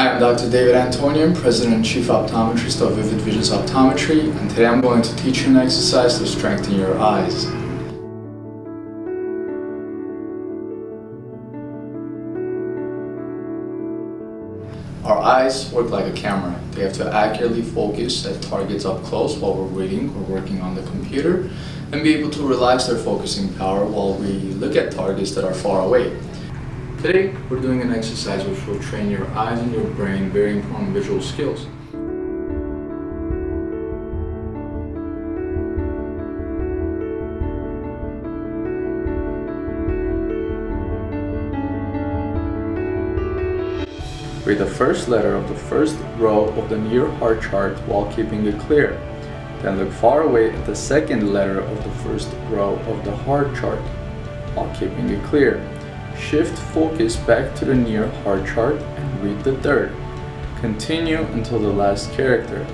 Hi, I'm Dr. David Antonian, President and Chief Optometrist of Vivid Visions Optometry, and today I'm going to teach you an exercise to strengthen your eyes. Our eyes work like a camera. They have to accurately focus at targets up close while we're reading or working on the computer, and be able to relax their focusing power while we look at targets that are far away. Today, we're doing an exercise which will train your eyes and your brain very important visual skills. Read the first letter of the first row of the near Hart chart while keeping it clear. Then look far away at the second letter of the first row of the Hart chart while keeping it clear. Shift focus back to the near Hart chart and read the third. Continue until the last character.